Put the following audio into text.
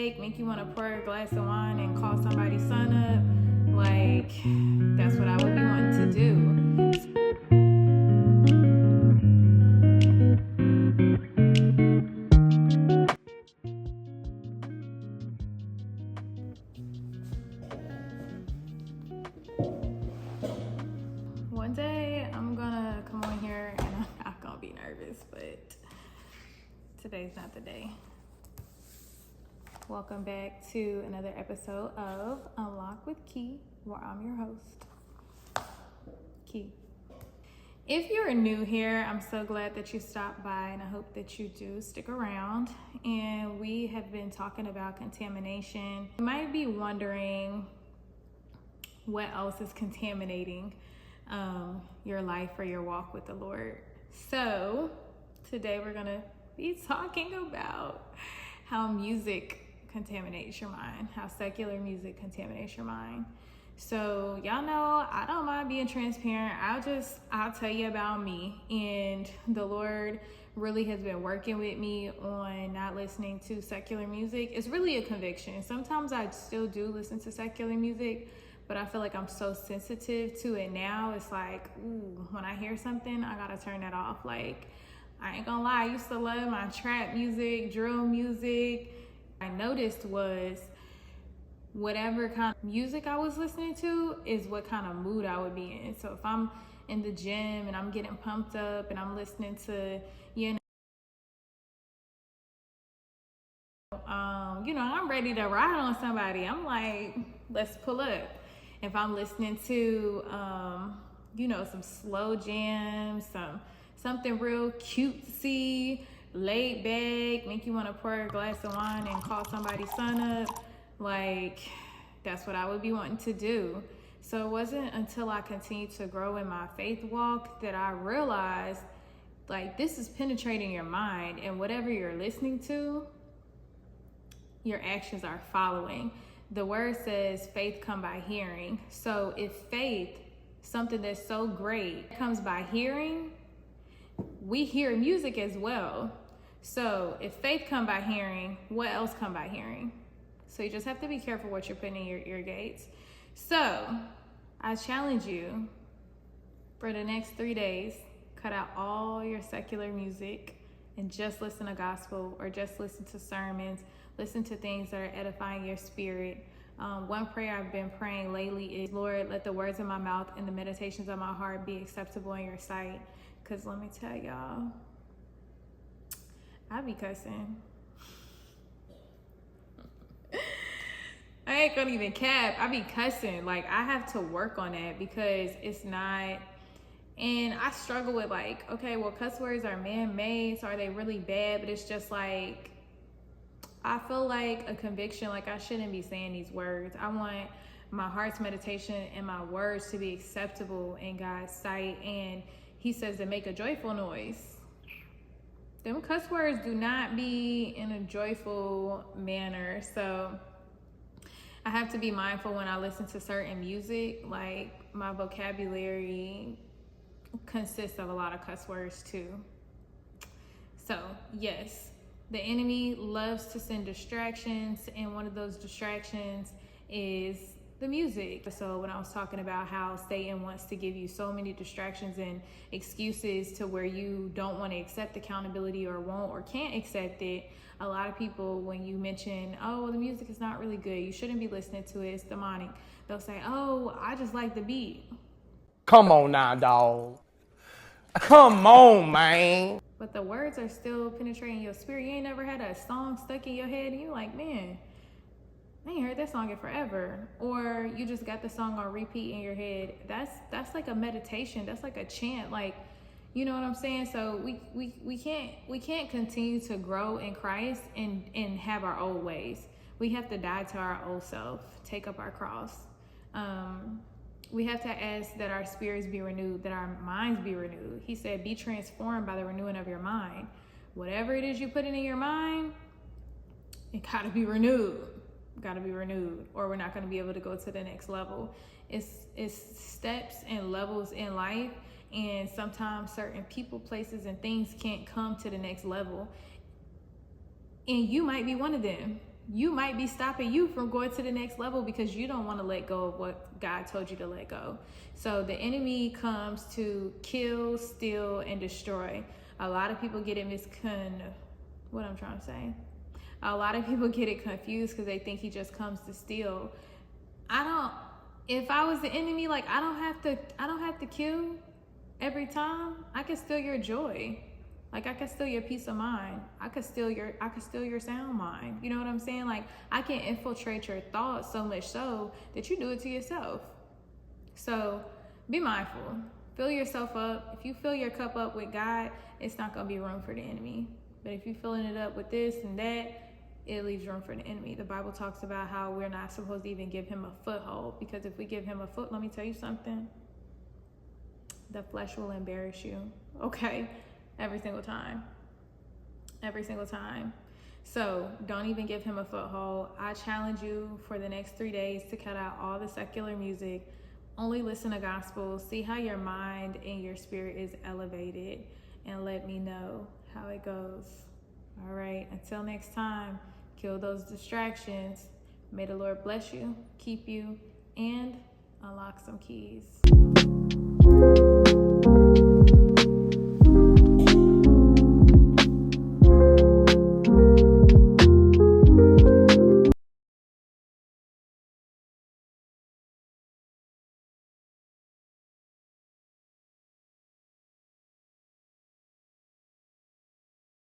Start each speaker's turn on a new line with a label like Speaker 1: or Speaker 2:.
Speaker 1: Make you want to pour a glass of wine and call somebody's son up. Like, that's what I would be wanting to do. One day I'm gonna come on here and I'm not gonna be nervous, but today's not the day. Welcome back to another episode of Unlock with Key, where I'm your host, Key. If you're new here, I'm so glad that you stopped by, and I hope that you do stick around. And we have been talking about contamination. You might be wondering what else is contaminating your life or your walk with the Lord. So today we're gonna be talking about how music contaminates your mind, how secular music contaminates your mind. So y'all know I don't mind being transparent. I'll tell you about me. And the Lord really has been working with me on not listening to secular music. It's really a conviction. Sometimes I still do listen to secular music, but I feel like I'm so sensitive to it now. It's like, ooh, when I hear something, I gotta turn that off. Like, I ain't gonna lie, I used to love my trap music, drill music. I noticed was whatever kind of music I was listening to is what kind of mood I would be in. So if I'm in the gym and I'm getting pumped up and I'm listening to, I'm ready to ride on somebody. I'm like, let's pull up. If I'm listening to, some slow jams, something real cutesy, laid back, make you want to pour a glass of wine and call somebody's son up, like, that's what I would be wanting to do. So it wasn't until I continued to grow in my faith walk that I realized, like, this is penetrating your mind, and whatever you're listening to, your actions are following. The word says faith come by hearing. So if faith, something that's so great, comes by hearing, we hear music as well. So if faith come by hearing, what else come by hearing? So you just have to be careful what you're putting in your ear gates. So I challenge you for the next 3 days, cut out all your secular music and just listen to gospel or just listen to sermons, listen to things that are edifying your spirit. One prayer I've been praying lately is, Lord, let the words of my mouth and the meditations of my heart be acceptable in your sight. Because let me tell y'all, I be cussing. I ain't gonna even cap. I be cussing. Like, I have to work on that because it's not. And I struggle with, like, okay, well, cuss words are man-made, so are they really bad? But it's just like, I feel like a conviction, like I shouldn't be saying these words. I want my heart's meditation and my words to be acceptable in God's sight. And he says to make a joyful noise. Them cuss words do not be in a joyful manner. So I have to be mindful when I listen to certain music. Like, my vocabulary consists of a lot of cuss words too. So yes, the enemy loves to send distractions, and one of those distractions is the music. So when I was talking about how Satan wants to give you so many distractions and excuses to where you don't want to accept accountability or won't or can't accept it, a lot of people, when you mention, oh, well, the music is not really good, you shouldn't be listening to it, it's demonic, they'll say, oh, I just like the beat.
Speaker 2: Come on now, dog. Come on, man.
Speaker 1: But the words are still penetrating your spirit. You ain't never had a song stuck in your head and you're like, man, I ain't heard that song in forever. Or you just got the song on repeat in your head. That's like a meditation. That's like a chant. Like, you know what I'm saying? So we can't continue to grow in Christ and have our old ways. We have to die to our old self, take up our cross. We have to ask that our spirits be renewed, that our minds be renewed. He said, be transformed by the renewing of your mind. Whatever it is you put in your mind, it gotta be renewed. Or we're not gonna be able to go to the next level. It's steps and levels in life, and sometimes certain people, places, and things can't come to the next level. And you might be one of them. you might be stopping you from going to the next level because you don't want to let go of what God told you to let go. So the enemy comes to kill, steal, and destroy. A lot of people get it what I'm trying to say. A lot of people get it confused because they think he just comes to steal. If I was the enemy, like I don't have to kill every time. I can steal your joy. Like I can steal your peace of mind. I could steal your sound mind. You know what I'm saying? Like I can infiltrate your thoughts so much so that you do it to yourself. So be mindful. Fill yourself up. If you fill your cup up with God, it's not gonna be room for the enemy. But if you're filling it up with this and that, it leaves room for the enemy. The Bible talks about how we're not supposed to even give him a foothold, because if we give him a foot, let me tell you something, the flesh will embarrass you. Okay? Every single time. So don't even give him a foothold. I challenge you for the next 3 days to cut out all the secular music. Only listen to gospel. See how your mind and your spirit is elevated, and let me know how it goes. All right. Until next time, kill those distractions. May the Lord bless you, keep you, and unlock some keys.